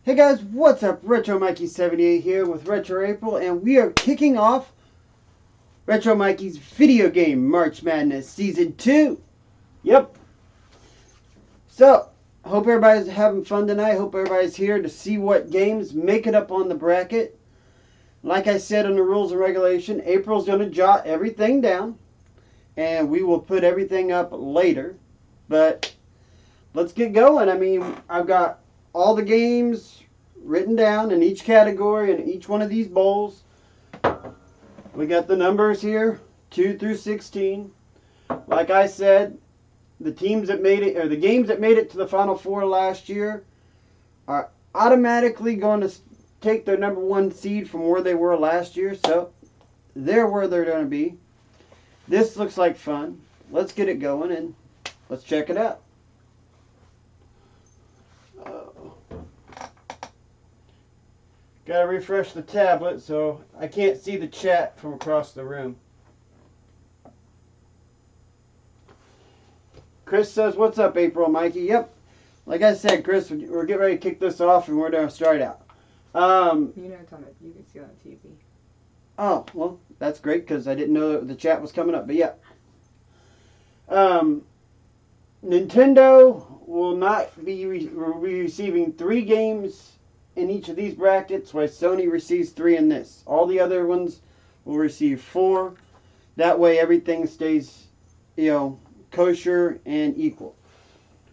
Hey guys, what's up? RetroMikey78 here with Retro April, and we are kicking off Retro Mikey's video game March Madness Season 2. Yep. So, hope everybody's having fun tonight. Hope everybody's here to see what games make it up on the bracket. Like I said in the rules and regulation, April's going to jot everything down, and we will put everything up later. But let's get going. I mean, I've got all the games written down in each category in each one of these bowls. We got the numbers here, 2 through 16. Like I said, the teams that made it, or the games that made it to the Final Four last year, are automatically going to take their number one seed from where they were last year. So they're where they're going to be. This looks like fun. Let's get it going and let's check it out. Gotta refresh the tablet so I can't see the chat from across the room. Chris says, what's up, April, Mikey? Yep. Like I said, Chris, we're getting ready to kick this off and we're going to start out. You know, you can see it on TV. Oh, well, that's great because I didn't know the chat was coming up. But yeah. Nintendo will not be receiving 3 games in each of these brackets, while Sony receives 3 in this. All the other ones will receive 4. That way everything stays, kosher and equal.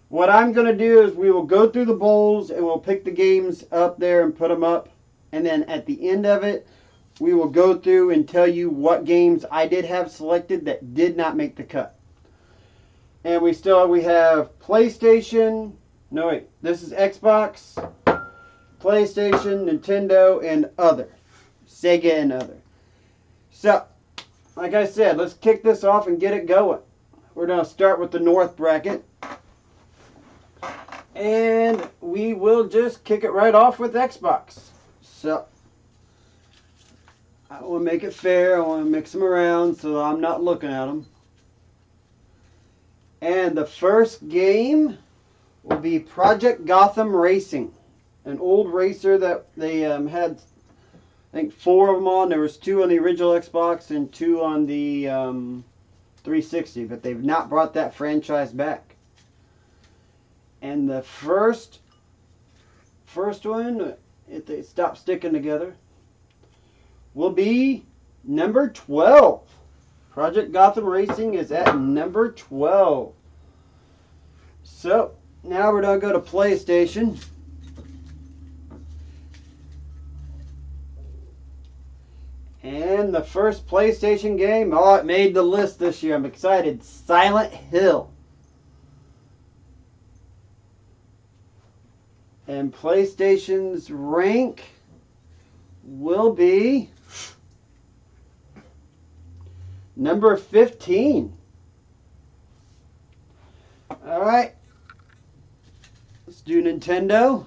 What I'm going to do is we will go through the bowls and we'll pick the games up there and put them up. And then at the end of it, we will go through and tell you what games I did have selected that did not make the cut. And we have PlayStation. No, wait. This is Xbox, PlayStation, Nintendo, and other. Sega and other. So, like I said, let's kick this off and get it going. We're going to start with the North bracket. And we will just kick it right off with Xbox. So, I want to make it fair. I want to mix them around so I'm not looking at them. And the first game will be Project Gotham Racing. An old racer that they had, I think, 4 of them on. There was 2 on the original Xbox and 2 on the 360. But they've not brought that franchise back. And the first one, if they stop sticking together, will be number 12. Project Gotham Racing is at number 12. So, now we're going to go to PlayStation. And the first PlayStation game, oh, it made the list this year. I'm excited. Silent Hill. And PlayStation's rank will be number 15. Alright. Let's do Nintendo.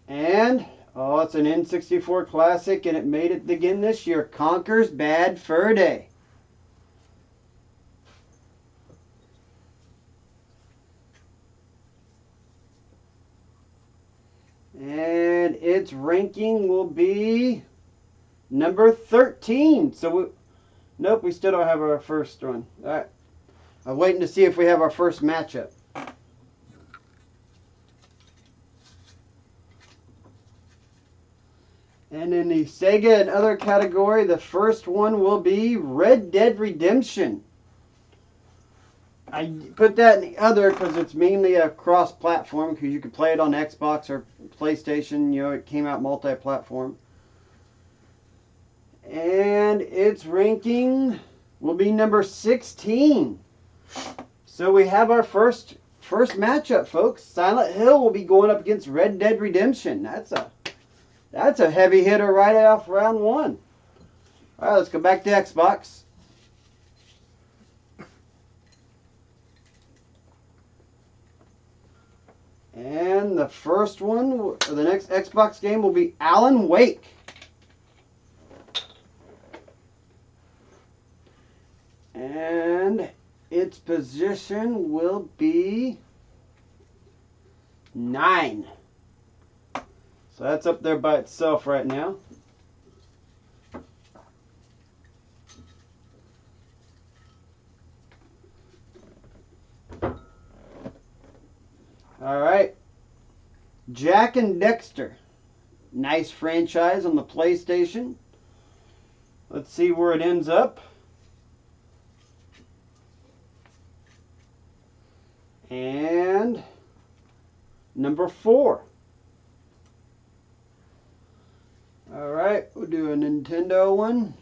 And, oh, it's an N64 classic, and it made it again this year. Conker's Bad Fur Day. And its ranking will be number 13. So, nope, we still don't have our first one. All right. I'm waiting to see if we have our first matchup. And in the Sega and other category, the first one will be Red Dead Redemption. I put that in the other because it's mainly a cross-platform because you can play it on Xbox or PlayStation. It came out multi-platform. And its ranking will be number 16. So we have our first matchup, folks. Silent Hill will be going up against Red Dead Redemption. That's a heavy hitter right off round 1. All right, let's go back to Xbox. And the first one, or the next Xbox game will be Alan Wake. And its position will be 9. So that's up there by itself right now. All right. Jack and Dexter. Nice franchise on the PlayStation. Let's see where it ends up. And number 4. All right, we'll do a Nintendo one.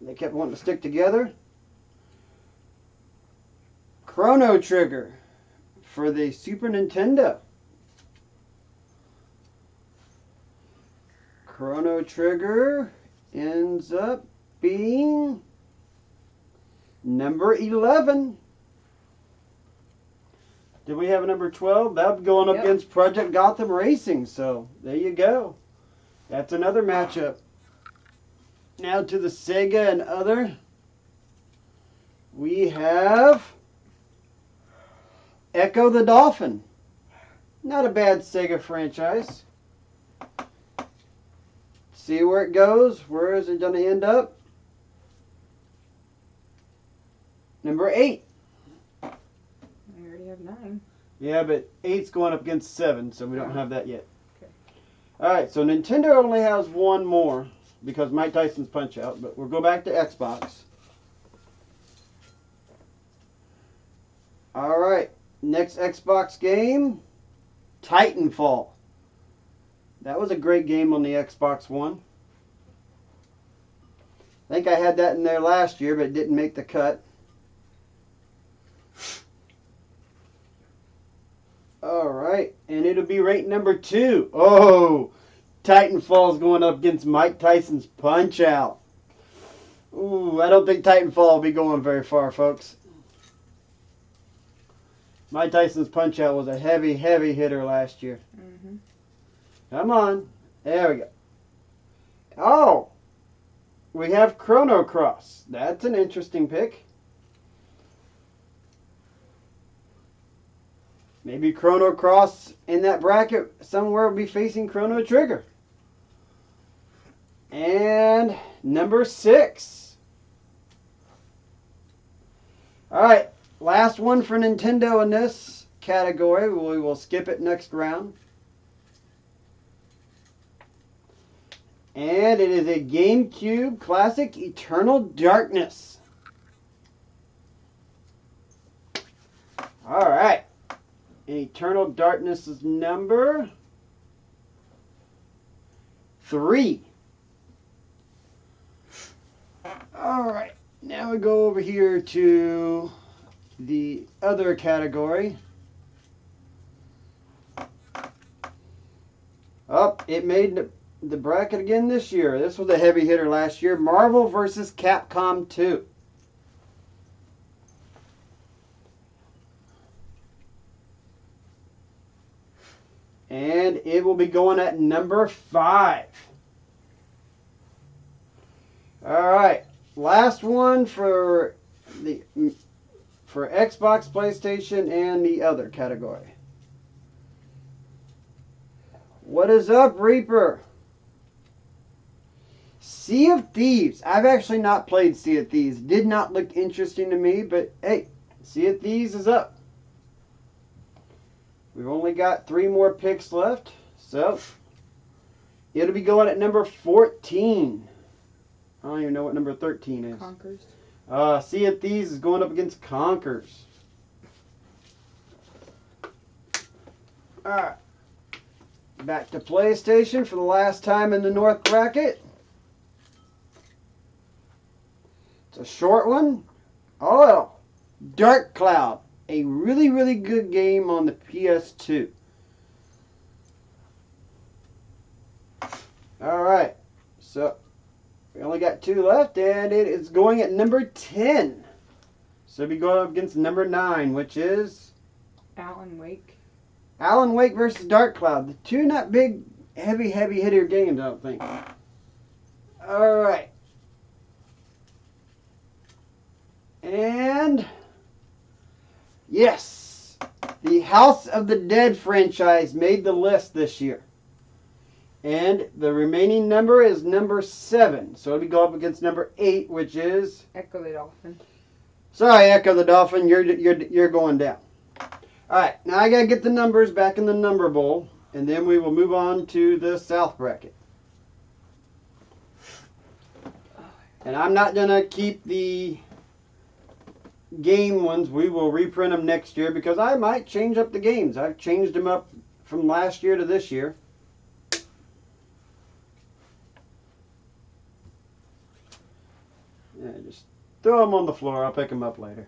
They kept wanting to stick together. Chrono Trigger for the Super Nintendo. Chrono Trigger ends up being number 11. Did we have a number 12? That would be going up against Project Gotham Racing. So there you go. That's another matchup. Now to the Sega and other. We have Echo the Dolphin. Not a bad Sega franchise. See where it goes. Where is it going to end up? Number 8. I already have 9. Yeah, but 8's going up against 7, so we don't have that yet. Okay. Alright, so Nintendo only has one more because Mike Tyson's Punch-Out, but we'll go back to Xbox. Alright, next Xbox game, Titanfall. That was a great game on the Xbox One. I think I had that in there last year, but it didn't make the cut. Alright, and it'll be ranked number 2. Oh, Titanfall's going up against Mike Tyson's Punch-Out. Ooh, I don't think Titanfall will be going very far, folks. Mike Tyson's Punch-Out was a heavy, heavy hitter last year. Mm-hmm. Come on. There we go. Oh, we have Chrono Cross. That's an interesting pick. Maybe Chrono Cross in that bracket somewhere will be facing Chrono Trigger. And number 6. Alright, last one for Nintendo in this category. We will skip it next round. And it is a GameCube classic, Eternal Darkness. Alright. Eternal Darkness is number 3. Alright, now we go over here to the other category. Oh, it made the bracket again this year. This was a heavy hitter last year. Marvel vs. Capcom 2. And it will be going at number 5. Alright. Last one for Xbox, PlayStation, and the other category. What is up, Reaper? Sea of Thieves. I've actually not played Sea of Thieves. Did not look interesting to me, but hey, Sea of Thieves is up. We've only got 3 more picks left, so it'll be going at number 14. I don't even know what number 13 is. Conkers. Sea of Thieves is going up against Conkers. Alright. Back to PlayStation for the last time in the North bracket. It's a short one. Oh, Dark Cloud. A really, really good game on the PS2. Alright. So, we only got 2 left, and it is going at number 10. So, it'll be going up against number 9, which is Alan Wake. Alan Wake versus Dark Cloud. The 2 not big, heavy hitter games, I don't think. All right. And yes, the House of the Dead franchise made the list this year. And the remaining number is number 7. So we go up against number 8, which is Echo the Dolphin. Sorry, Echo the Dolphin, you're going down. All right, now I gotta get the numbers back in the number bowl, and then we will move on to the South bracket. And I'm not gonna keep the game ones. We will reprint them next year because I might change up the games. I've changed them up from last year to this year. Yeah, just throw them on the floor. I'll pick them up later.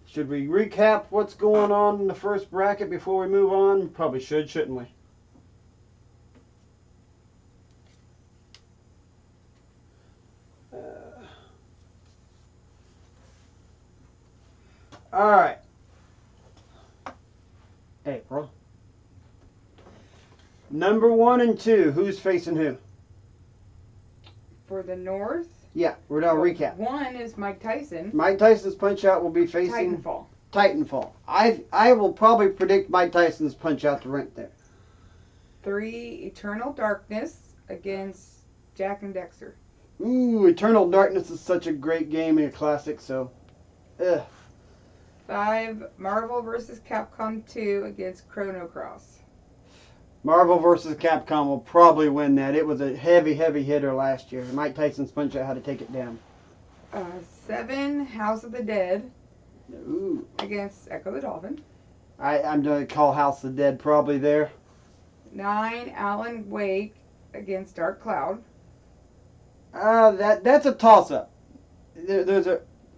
Should we recap what's going on in the first bracket before we move on? Probably should, shouldn't we? All right. April. Number 1 and 2, who's facing who? For the North. Yeah, we're going to recap. 1 is Mike Tyson. Mike Tyson's Punch-Out will be facing Titanfall. Titanfall. I will probably predict Mike Tyson's Punch-Out to rank there. 3, Eternal Darkness against Jack and Dexter. Ooh, Eternal Darkness is such a great game and a classic, so... Ugh. 5, Marvel vs. Capcom 2 against Chrono Cross. Marvel vs. Capcom will probably win that. It was a heavy, heavy hitter last year. Mike Tyson's Punch-Out had to take it down. 7, House of the Dead Ooh. against Echo the Dolphin. I'm going to call House of the Dead probably there. 9, Alan Wake against Dark Cloud. That's a toss-up. There's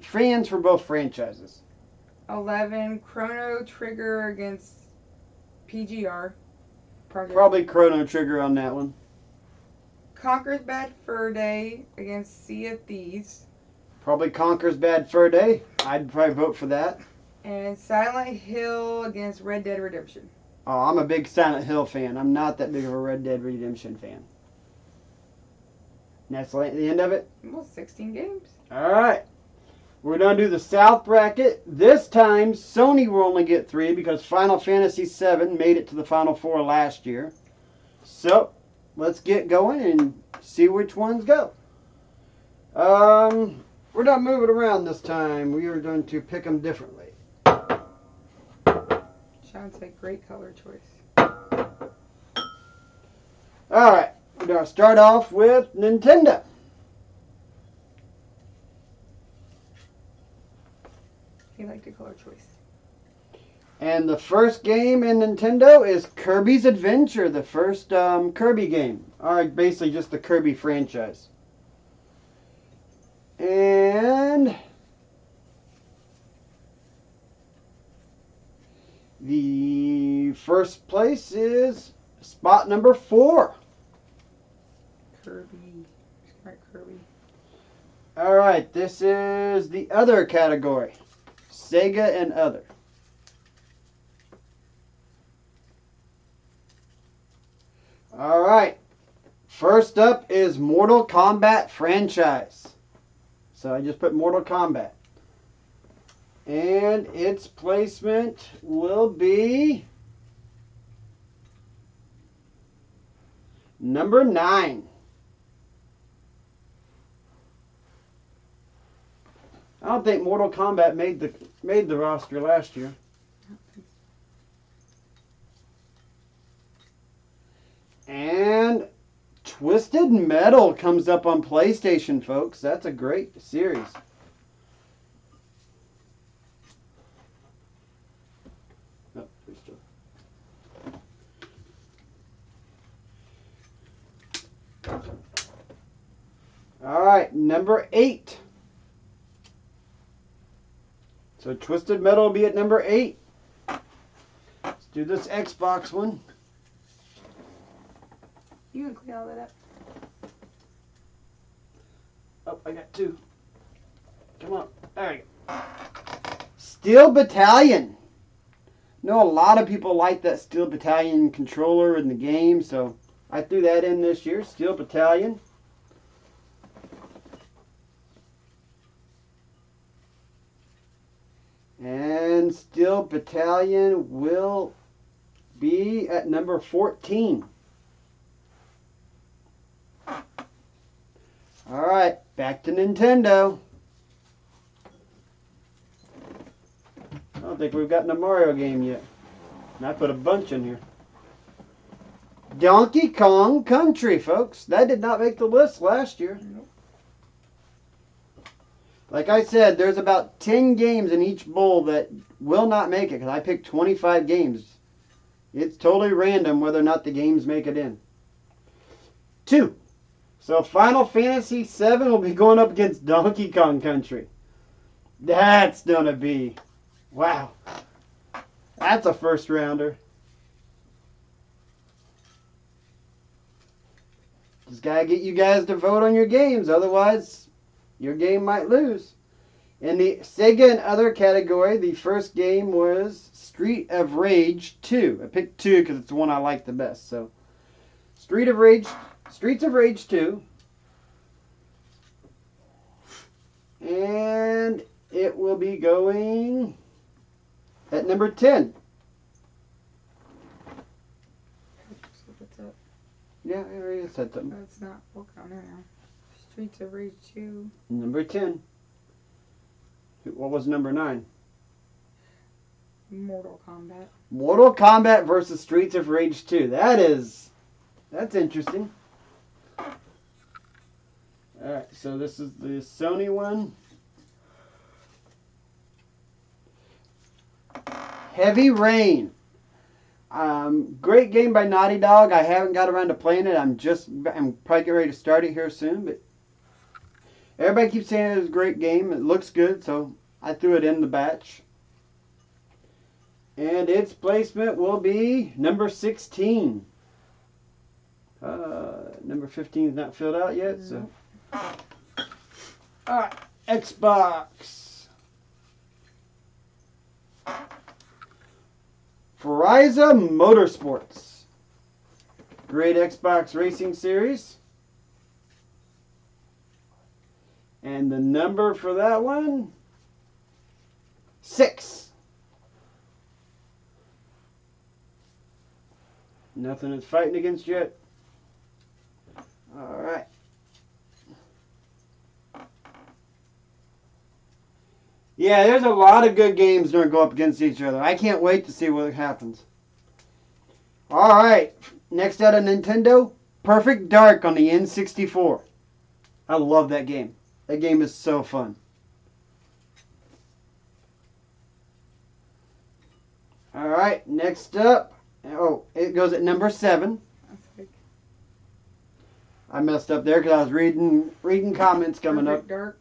fans for both franchises. 11, Chrono Trigger against PGR. Probably Chrono Trigger on that one. Conker's Bad Fur Day against Sea of Thieves. Probably Conker's Bad Fur Day. I'd probably vote for that. And Silent Hill against Red Dead Redemption. Oh, I'm a big Silent Hill fan. I'm not that big of a Red Dead Redemption fan. And that's the end of it? Well, 16 games. All right. We're going to do the South bracket. This time, Sony will only get 3 because Final Fantasy VII made it to the Final 4 last year. So, let's get going and see which ones go. We're not moving around this time. We are going to pick them differently. Sean said great color choice. All right. We're going to start off with Nintendo. He liked a color choice. And the first game in Nintendo is Kirby's Adventure, the first Kirby game. Alright, basically just the Kirby franchise. And the first place is spot number 4. Kirby. Smart Kirby. Alright, this is the other category. Sega and other. Alright. First up is Mortal Kombat franchise. So I just put Mortal Kombat. And its placement will be number 9. I don't think Mortal Kombat made the roster last year. And Twisted Metal comes up on PlayStation, folks. That's a great series. Oh, all right, number 8. So Twisted Metal will be at number 8. Let's do this Xbox one. You can clean all that up. Oh, I got 2. Come on. There you go. Steel Battalion. know a lot of people like that Steel Battalion controller in the game, so I threw that in this year. Steel Battalion. And Steel Battalion will be at number 14. Alright, back to Nintendo. I don't think we've gotten a Mario game yet. And I put a bunch in here. Donkey Kong Country, folks. That did not make the list last year. Nope. Like I said, there's about 10 games in each bowl that will not make it because I picked 25 games. It's totally random whether or not the games make it in. 2. So Final Fantasy VII will be going up against Donkey Kong Country. That's gonna be, wow. That's a first rounder. Just gotta get you guys to vote on your games, otherwise your game might lose. In the Sega and other category, the first game was Street of Rage 2. I picked 2 because it's the one I like the best. So, Streets of Rage 2. And it will be going at number 10. What's up? Yeah, I already said something. Oh, it's not working on there now. Streets of Rage 2. Number 10. What was number 9? Mortal Kombat. Mortal Kombat versus Streets of Rage 2. That's interesting. Alright, so this is the Sony one. Heavy Rain. Great game by Naughty Dog. I haven't got around to playing it. I'm probably getting ready to start it here soon, but everybody keeps saying it's a great game. It looks good, so I threw it in the batch. And its placement will be number 16. Number 15 is not filled out yet, so. Alright, Xbox. Forza Motorsports. Great Xbox racing series. And the number for that one, 6. Nothing it's fighting against yet. All right. Yeah, there's a lot of good games that are going to go up against each other. I can't wait to see what happens. All right. Next out of Nintendo, Perfect Dark on the N64. I love that game. That game is so fun. All right. Next up. Oh, it goes at number 7. I messed up there because I was reading comments coming Perfect up. Dark.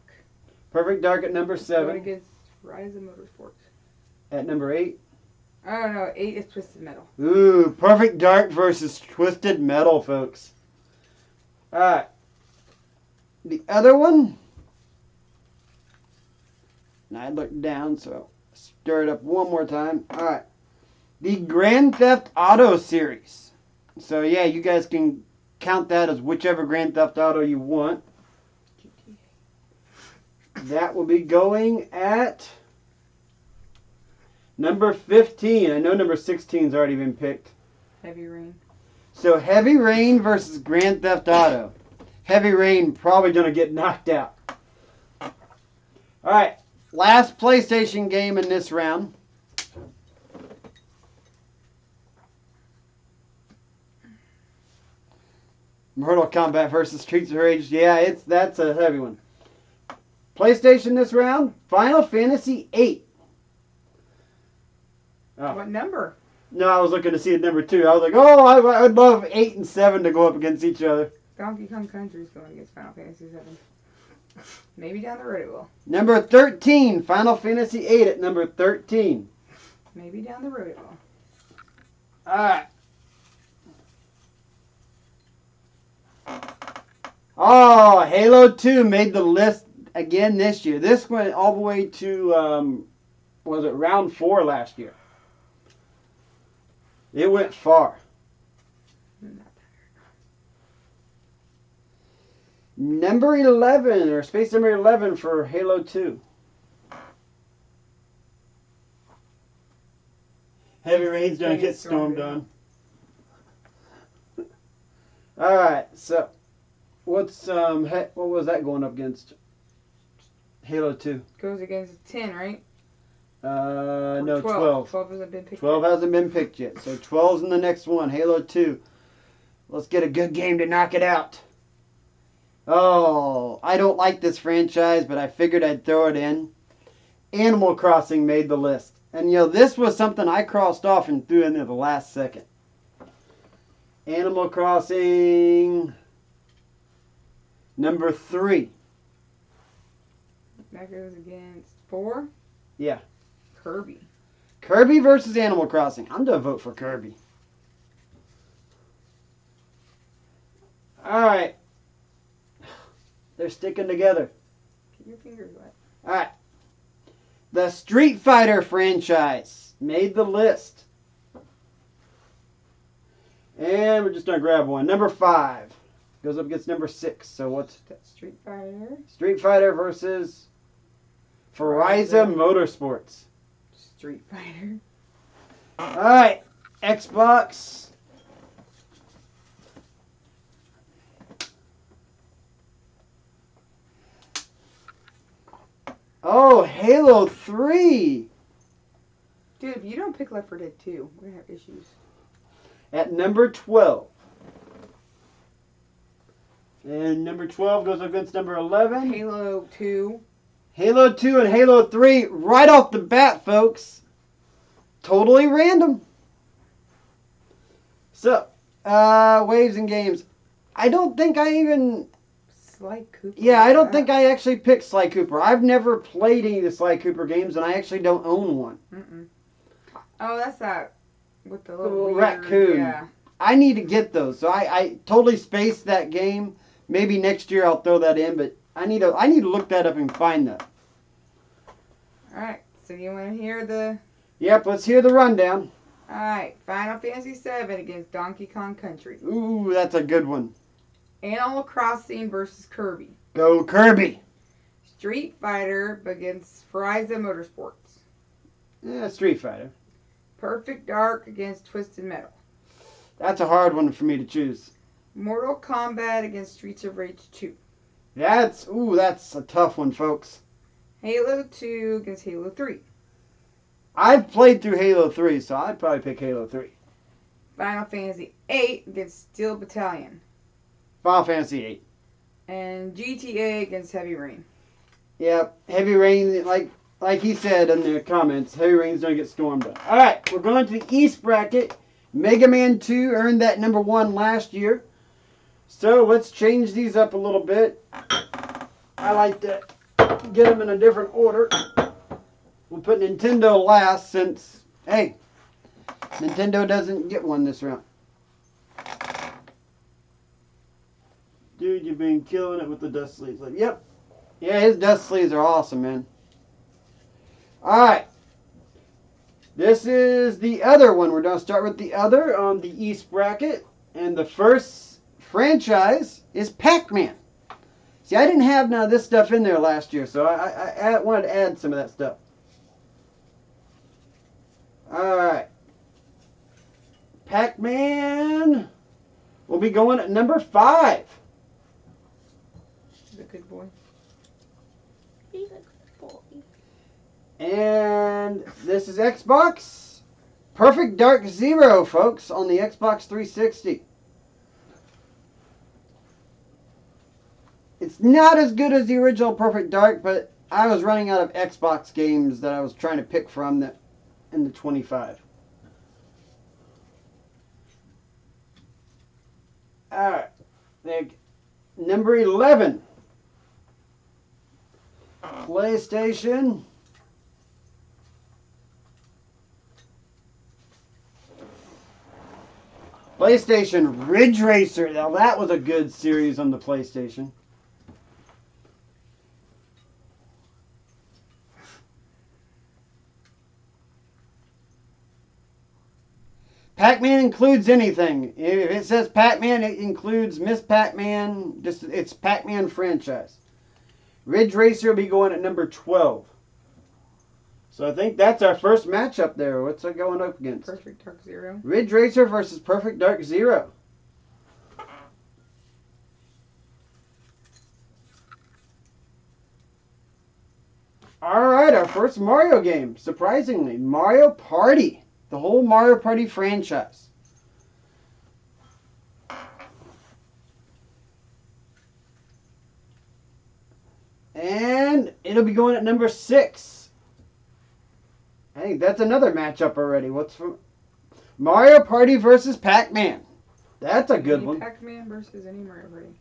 Perfect Dark at number 7. Going against Rise of Motorsports. At number 8. Oh no, 8 is Twisted Metal. Ooh, Perfect Dark versus Twisted Metal, folks. Alright. The other one. And I looked down, so stir it up one more time. Alright. The Grand Theft Auto series. So yeah, you guys can count that as whichever Grand Theft Auto you want. That will be going at number 15. I know number 16's already been picked. Heavy Rain. So Heavy Rain versus Grand Theft Auto. Heavy Rain probably going to get knocked out. Alright, last PlayStation game in this round. Mortal Kombat versus Streets of Rage. Yeah, that's a heavy one. PlayStation this round, Final Fantasy VIII. Oh. What number? No, I was looking to see at number 2. I was like, oh, I would love 8 and 7 to go up against each other. Donkey Kong Country is going against Final Fantasy VII. Maybe down the road it will. Number 13, Final Fantasy VIII at number 13. Maybe down the road it will. Alright. Oh, Halo 2 made the list again this year. This went all the way to, was it round 4 last year? It went far. Number 11, or space number 11 for Halo 2. Heavy Rain's gonna get stormed on. Alright, so what's what was that going up against? Halo 2. Goes against 10, right? No, 12. 12 hasn't been picked 12 hasn't been picked yet. So 12's in the next one, Halo 2. Let's get a good game to knock it out. Oh, I don't like this franchise, but I figured I'd throw it in. Animal Crossing made the list. And, you know, this was something I crossed off and threw in there the last second. Animal Crossing number 3. That goes against 4? Yeah. Kirby. Kirby versus Animal Crossing. I'm going to vote for Kirby. All right. They're sticking together. Keep your fingers wet. All right. The Street Fighter franchise made the list. And we're just going to grab one. Number 5 goes up against number 6. So what's that? Street Fighter. Street Fighter versus Forza Motorsports. Street Fighter. All right. Xbox. Oh, Halo 3. Dude, if you don't pick Left 4 Dead 2, we're going to have issues. At number 12. And number 12 goes against number 11. Halo 2. Halo 2 and Halo 3 right off the bat, folks. Totally random. So, Waves and Games. I don't think I even... Sly Cooper. Yeah, I don't think I actually picked Sly Cooper. I've never played any of the Sly Cooper games, and I actually don't own one. Oh, that's that with the little raccoon. Yeah. I need to get those. So I totally spaced that game. Maybe next year I'll throw that in, but I need to look that up and find that. All right. So you want to hear the? Yep. Let's hear the rundown. All right. Final Fantasy VII against Donkey Kong Country. Ooh, that's a good one. Animal Crossing versus Kirby. Go Kirby. Street Fighter against Forza Motorsports. Yeah, Street Fighter. Perfect Dark against Twisted Metal. That's a hard one for me to choose. Mortal Kombat against Streets of Rage 2. That's a tough one, folks. Halo 2 against Halo 3. I've played through Halo 3, so I'd probably pick Halo 3. Final Fantasy 8 against Steel Battalion. Final Fantasy 8. And GTA against Heavy Rain. Yep, Heavy Rain, like he said in the comments, Heavy Rain's going to get stormed up. All right, we're going to the East bracket. Mega Man 2 earned that number 1 last year. So let's change these up a little bit. I like to get them in a different order. We'll put Nintendo last since, hey, Nintendo doesn't get one this round. Dude, you've been killing it with the dust sleeves. Yep. Yeah, his dust sleeves are awesome, man. Alright. This is the other one. We're going to start with the other on the East bracket. And the first franchise is Pac-Man. See, I didn't have none of this stuff in there last year, so I wanted to add some of that stuff. Alright. Pac-Man will be going at number 5. He's a good boy. He's a good boy. And this is Xbox. Perfect Dark Zero, folks, on the Xbox 360. It's not as good as the original Perfect Dark, but I was running out of Xbox games that I was trying to pick from that in the 25. Alright. Number 11. PlayStation. PlayStation Ridge Racer. Now that was a good series on the PlayStation. Pac-Man includes anything. If it says Pac-Man, it includes Miss Pac-Man. Just it's Pac-Man franchise. Ridge Racer will be going at number 12. So I think that's our first matchup there. What's it going up against? Perfect Dark Zero. Ridge Racer versus Perfect Dark Zero. Alright, our first Mario game. Surprisingly, Mario Party. The whole Mario Party franchise. And it'll be going at number 6. I think that's another matchup already. What's from Mario Party versus Pac-Man? That's a good one. Pac-Man versus any Mario Party.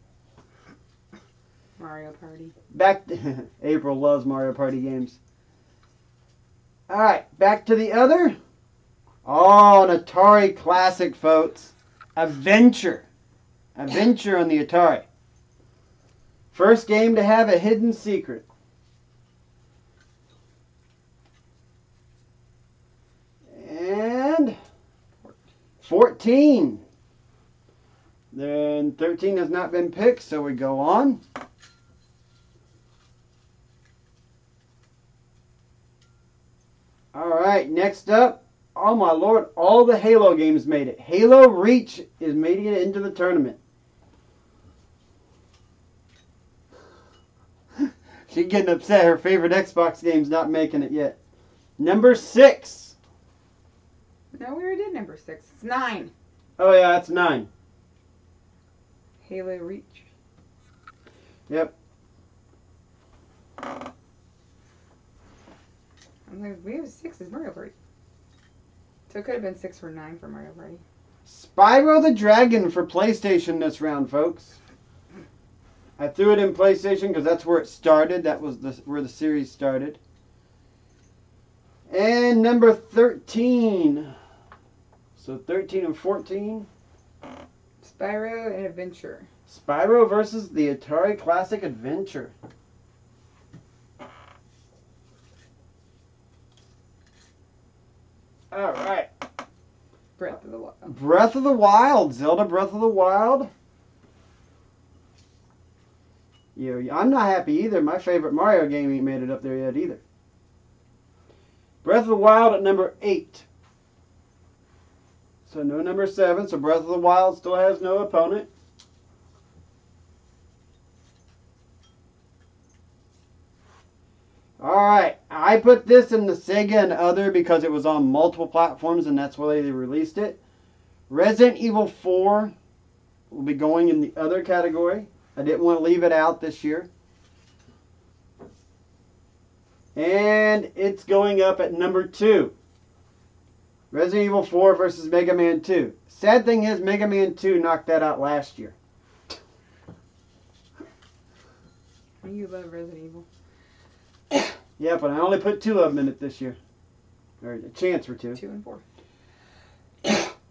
Mario Party. Back to, April loves Mario Party games. Alright, back to the other. Oh, an Atari classic, folks. Adventure. Adventure on the Atari. First game to have a hidden secret. And 14. Then 13 has not been picked, so we go on. Alright, next up. Oh my lord, all the Halo games made it. Halo Reach is making it into the tournament. She's getting upset. Her favorite Xbox game's not making it yet. Number 6. No, we already did number 6. It's 9. Oh yeah, that's 9. Halo Reach. Yep. I'm like, we have 6 as Mario Party. So it could have been 6 or 9 for Mario Party. Spyro the Dragon for PlayStation this round, folks. I threw it in PlayStation because that's where it started. That was where the series started. And number 13. So 13 and 14. Spyro and Adventure. Spyro versus the Atari Classic Adventure. Alright. Breath of the Wild. Breath of the Wild. Zelda Breath of the Wild. Yeah, I'm not happy either. My favorite Mario game ain't made it up there yet either. Breath of the Wild at number 8. So no number 7. So Breath of the Wild still has no opponent. Alright, I put this in the Sega and Other because it was on multiple platforms and that's why they released it. Resident Evil 4 will be going in the Other category. I didn't want to leave it out this year. And it's going up at number 2. Resident Evil 4 versus Mega Man 2. Sad thing is, Mega Man 2 knocked that out last year. You love Resident Evil. Yeah, but I only put 2 of them in it this year. Or a chance for 2. 2 and 4.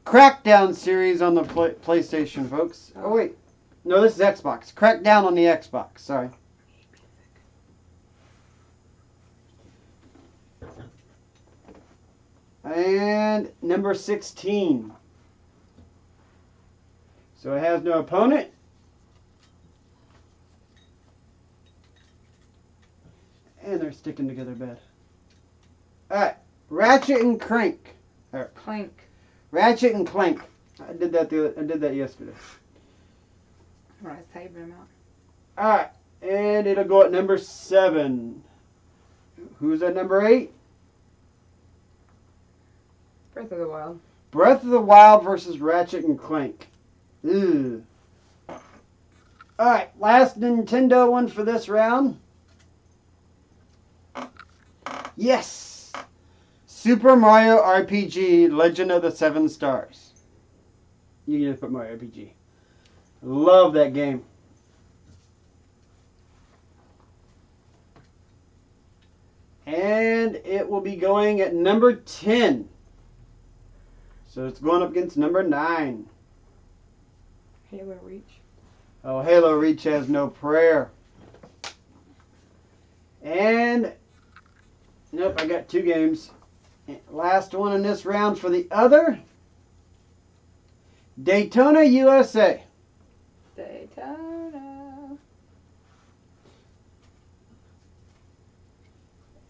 Crackdown series on the PlayStation, folks. Oh, wait. No, this is Xbox. Crackdown on the Xbox. Sorry. And number 16. So it has no opponent. And they're sticking together bad. Alright. Ratchet and Clank. Clank. Ratchet and Clank. I did that yesterday. When I was typing them out. Alright. And it'll go at number 7. Who's at number 8? Breath of the Wild. Breath of the Wild versus Ratchet and Clank. Ew. Alright, last Nintendo one for this round. Yes! Super Mario RPG Legend of the Seven Stars. You can just put Mario RPG. Love that game. And it will be going at number 10. So it's going up against number 9. Halo Reach. Oh, Halo Reach has no prayer. And, nope, I got 2 games. Last one in this round for the Other. Daytona, USA. Daytona.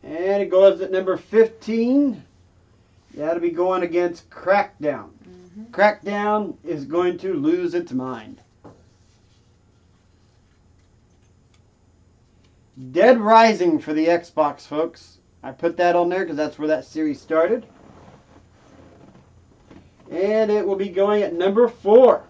And it goes at number 15. That'll be going against Crackdown. Crackdown is going to lose its mind. Dead Rising for the Xbox, folks. I put that on there because that's where that series started. And it will be going at number 4.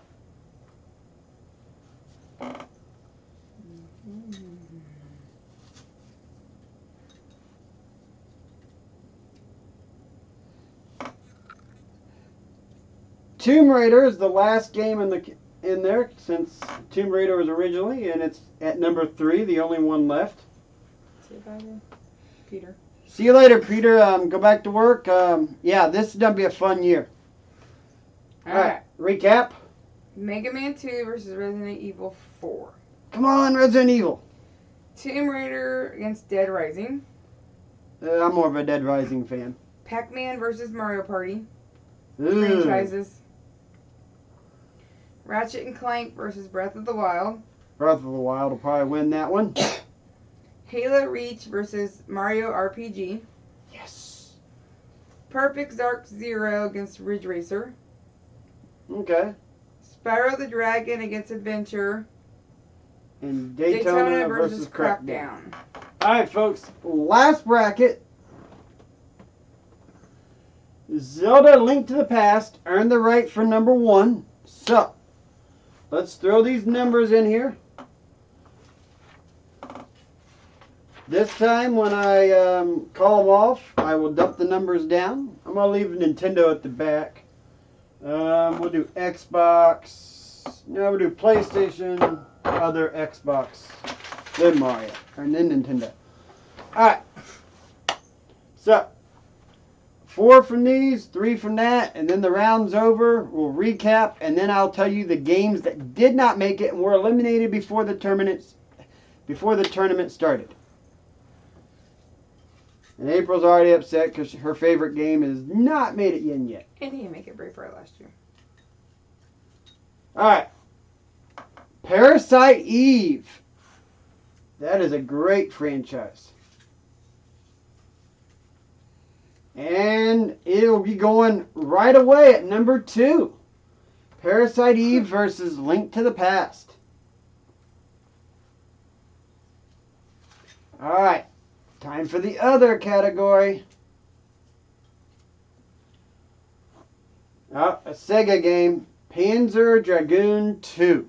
Tomb Raider is the last game in there since Tomb Raider was originally, and it's at number 3, the only one left. See if I do. Peter. See you later, Peter. Go back to work. Yeah, this is going to be a fun year. Alright, recap. Mega Man 2 versus Resident Evil 4. Come on, Resident Evil. Tomb Raider against Dead Rising. I'm more of a Dead Rising fan. Pac-Man versus Mario Party. Ooh. Franchises. Ratchet and Clank versus Breath of the Wild. Breath of the Wild will probably win that one. Halo Reach versus Mario RPG. Yes. Perfect Dark Zero against Ridge Racer. Okay. Spyro the Dragon against Adventure. And Daytona versus Crackdown. Crackdown. Alright, folks. Last bracket. Zelda Link to the Past earned the right for number 1. So, let's throw these numbers in here. This time when I call them off, I will dump the numbers down. I'm going to leave Nintendo at the back. We'll do Xbox. No, we'll do PlayStation, other Xbox, then Mario, and then Nintendo. Alright. So, 4 from these, 3 from that, and then the round's over. We'll recap, and then I'll tell you the games that did not make it and were eliminated before the tournament started. And April's already upset because her favorite game has not made it in yet. And he didn't make it very far last year. Alright. Parasite Eve. That is a great franchise. And it'll be going right away at number 2. Parasite Eve versus Link to the Past. Alright. Time for the other category. Oh, a Sega game. Panzer Dragoon 2.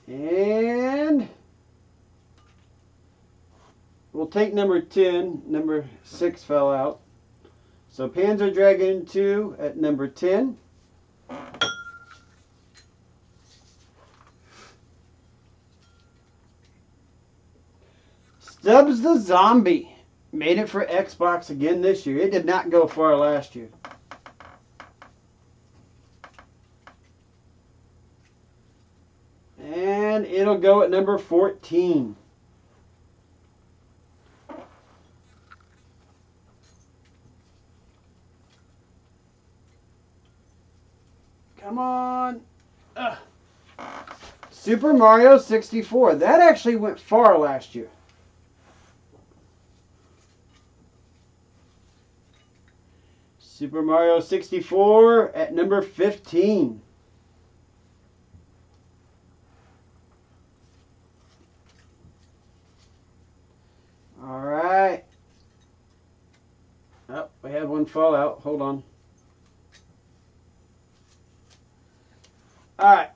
And we'll take number 10. Number 6 fell out. So Panzer Dragoon 2 at number 10. Stubbs the Zombie made it for Xbox again this year. It did not go far last year. And it'll go at number 14. Come on. Super Mario 64. That actually went far last year. Super Mario 64 at number 15. Alright. Oh, we had one fall out. Hold on. Alright.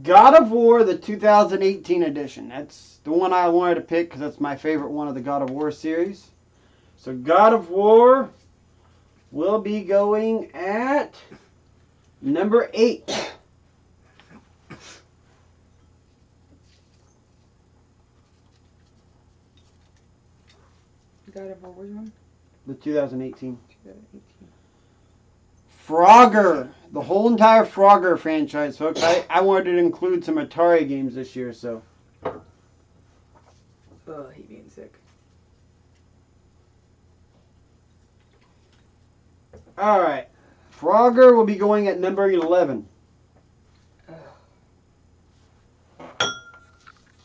God of War, the 2018 edition. That's the one I wanted to pick because that's my favorite one of the God of War series. So God of War will be going at number 8. God of War, which one? The 2018. 2018. Frogger. The whole entire Frogger franchise, folks. I wanted to include some Atari games this year, so. Oh, he being sick. Alright. Frogger will be going at number 11.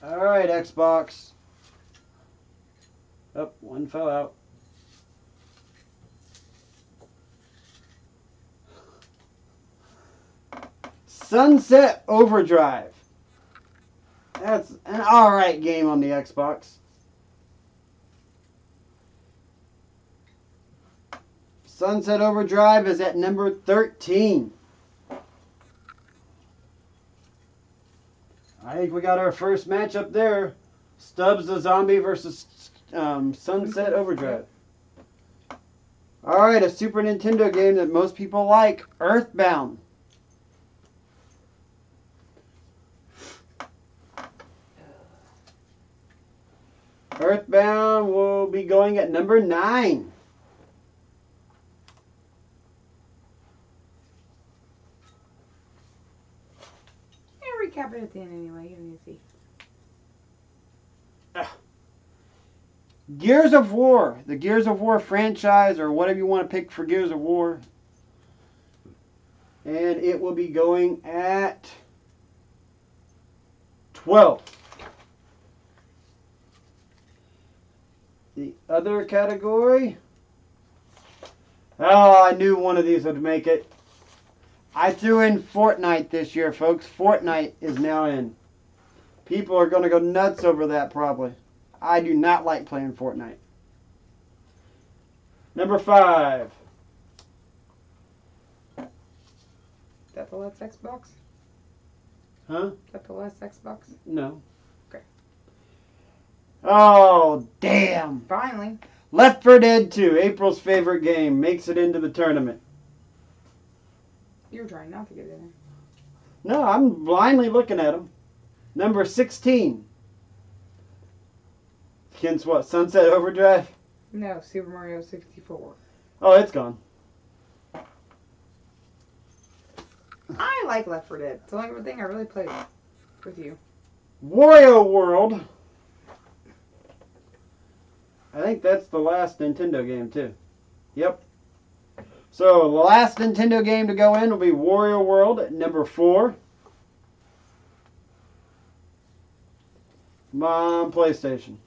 Alright, Xbox. Oh, one fell out. Sunset Overdrive. That's an alright game on the Xbox. Sunset Overdrive is at number 13. I think we got our first match up there. Stubbs the Zombie versus Sunset Overdrive. Alright, a Super Nintendo game that most people like. Earthbound. Earthbound will be going at number 9. Recap it at the end anyway. You don't need to see. Gears of War. The Gears of War franchise, or whatever you want to pick for Gears of War. And it will be going at 12. The other category. Oh, I knew one of these would make it. I threw in Fortnite this year, folks. Fortnite is now in. People are going to go nuts over that, probably. I do not like playing Fortnite. Number 5. Is that the last Xbox? Huh? Is that the last Xbox? No. Okay. Oh, damn. Finally. Left 4 Dead 2, April's favorite game, makes it into the tournament. You were trying not to get in there. No, I'm blindly looking at them. Number 16. Against what? Sunset Overdrive? No, Super Mario 64. Oh, it's gone. I like Left 4 Dead. It's the only thing I really played with you. Wario World. I think that's the last Nintendo game, too. Yep. So, the last Nintendo game to go in will be Wario World at number 4. Come on, PlayStation.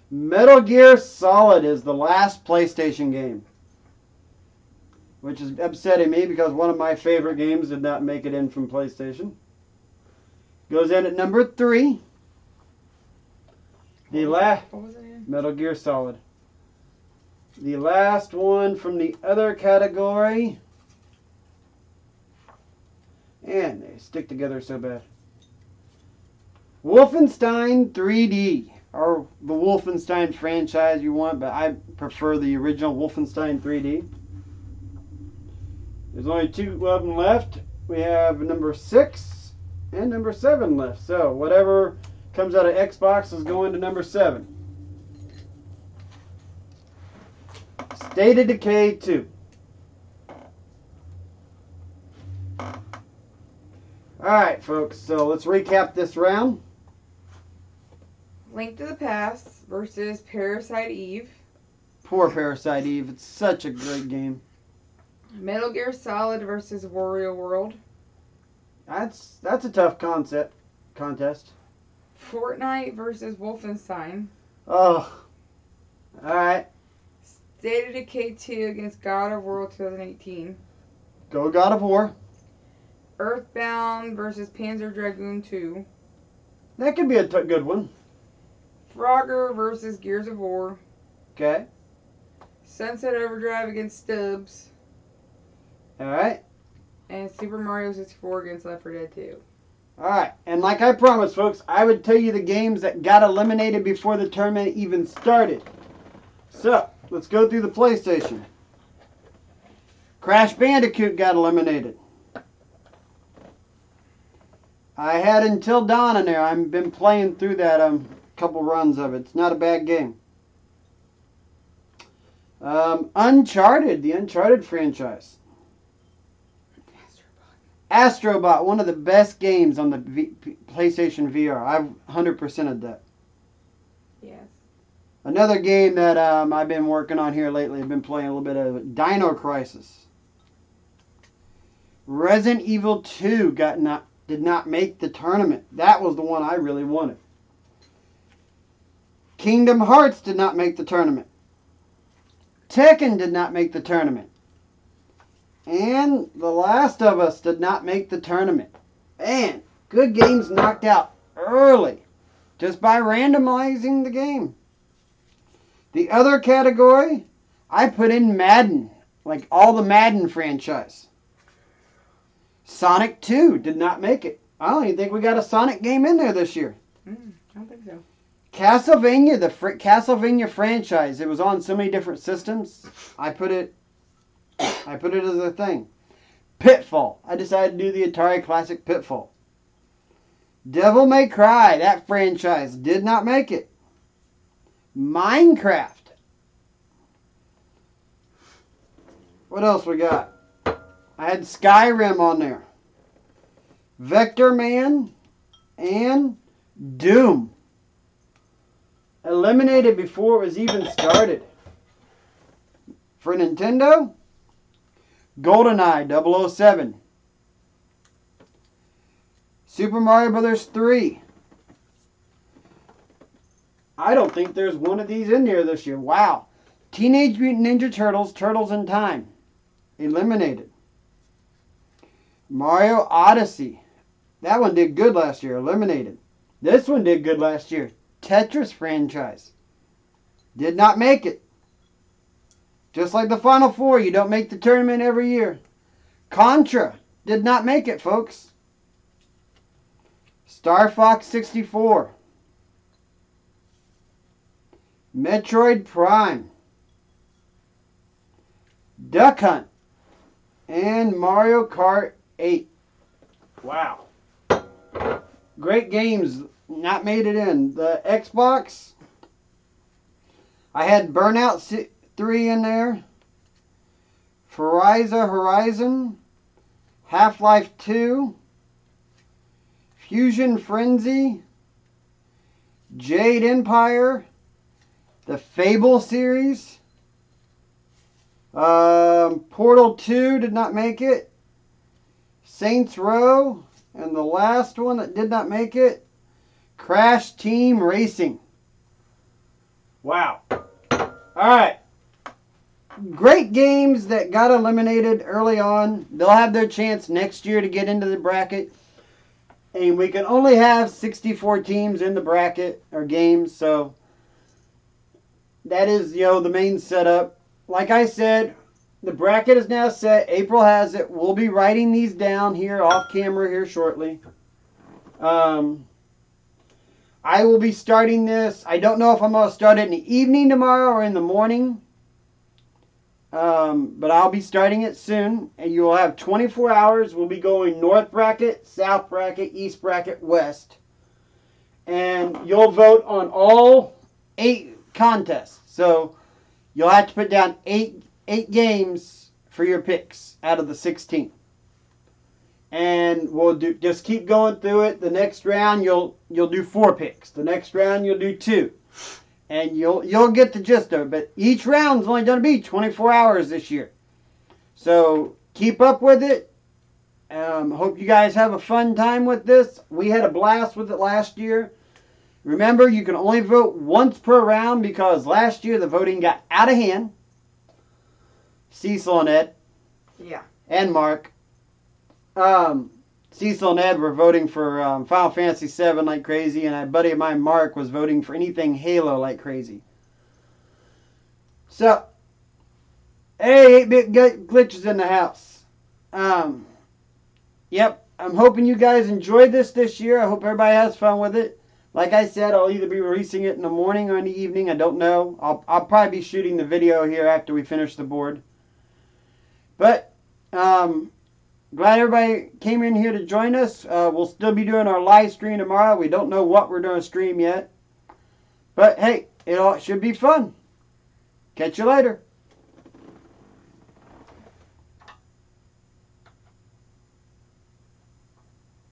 Metal Gear Solid is the last PlayStation game. Which is upsetting me because one of my favorite games did not make it in from PlayStation. Goes in at number 3. The last Metal Gear Solid. The last one from the other category. And they stick together so bad. Wolfenstein 3D. Or the Wolfenstein franchise you want, but I prefer the original Wolfenstein 3D. There's only 2 of them left. We have number 6 and number 7 left. So whatever comes out of Xbox is going to number 7. State of Decay 2. Alright, folks, so let's recap this round. Link to the Past versus Parasite Eve. Poor Parasite Eve. It's such a great game. Metal Gear Solid versus Wario World. That's a tough contest. Fortnite versus Wolfenstein. Oh. Alright. State of Decay 2 against God of War 2018. Go God of War. Earthbound versus Panzer Dragoon 2. That could be a good one. Frogger versus Gears of War. Okay. Sunset Overdrive against Stubbs. Alright. And Super Mario 64 against Left 4 Dead 2. Alright. And like I promised, folks, I would tell you the games that got eliminated before the tournament even started. So, let's go through the PlayStation. Crash Bandicoot got eliminated. I had Until Dawn in there. I've been playing through that couple runs of it. It's not a bad game. Uncharted, the Uncharted franchise. Astrobot, one of the best games on the PlayStation VR. I've 100%ed that. Yes. Another game that I've been working on here lately, I've been playing a little bit of Dino Crisis. Resident Evil 2 did not make the tournament. That was the one I really wanted. Kingdom Hearts did not make the tournament. Tekken did not make the tournament. And The Last of Us did not make the tournament. Man, good games knocked out early just by randomizing the game. The other category, I put in Madden, like all the Madden franchise. Sonic 2 did not make it. I don't even think we got a Sonic game in there this year. I don't think so. Castlevania, the Castlevania franchise, it was on so many different systems. I put it as a thing. Pitfall. I decided to do the Atari Classic Pitfall. Devil May Cry, that franchise did not make it. Minecraft. What else we got? I had Skyrim on there. Vector Man and Doom. Eliminated before it was even started. For Nintendo, GoldenEye 007. Super Mario Bros. 3. I don't think there's one of these in there this year. Wow. Teenage Mutant Ninja Turtles, Turtles in Time. Eliminated. Mario Odyssey. That one did good last year. Eliminated. This one did good last year. Tetris franchise. Did not make it. Just like the Final Four, you don't make the tournament every year. Contra. Did not make it, folks. Star Fox 64. Metroid Prime. Duck Hunt. And Mario Kart 8. Wow. Great games. Not made it in. The Xbox. I had Burnout 3 in there. Forza Horizon. Half-Life 2. Fusion Frenzy. Jade Empire. The Fable series. Portal 2 did not make it. Saints Row. And the last one that did not make it, Crash Team Racing. Wow. Alright. Great games that got eliminated early on. They'll have their chance next year to get into the bracket. And we can only have 64 teams in the bracket or games, so that is, the main setup. Like I said, the bracket is now set. April has it. We'll be writing these down here off camera here shortly. I will be starting this. I don't know if I'm going to start it in the evening tomorrow or in the morning. But I'll be starting it soon. And you will have 24 hours. We'll be going north bracket, south bracket, east bracket, west. And you'll vote on all 8 contests. So you'll have to put down 8 games for your picks out of the 16. And we'll just keep going through it. The next round you'll do 4 picks. The next round you'll do 2. And you'll get the gist of it. But each round's only going to be 24 hours this year. So keep up with it. Hope you guys have a fun time with this. We had a blast with it last year. Remember, you can only vote once per round because last year the voting got out of hand. Cecil and Ed. Yeah. And Mark. Cecil and Ed were voting for Final Fantasy VII like crazy, and a buddy of mine, Mark, was voting for anything Halo like crazy. So, hey, 8-bit glitches in the house. Yep, I'm hoping you guys enjoyed this year. I hope everybody has fun with it. Like I said, I'll either be releasing it in the morning or in the evening. I don't know. I'll probably be shooting the video here after we finish the board. But, glad everybody came in here to join us. We'll still be doing our live stream tomorrow. We don't know what we're going to stream yet. But, hey, it should be fun. Catch you later.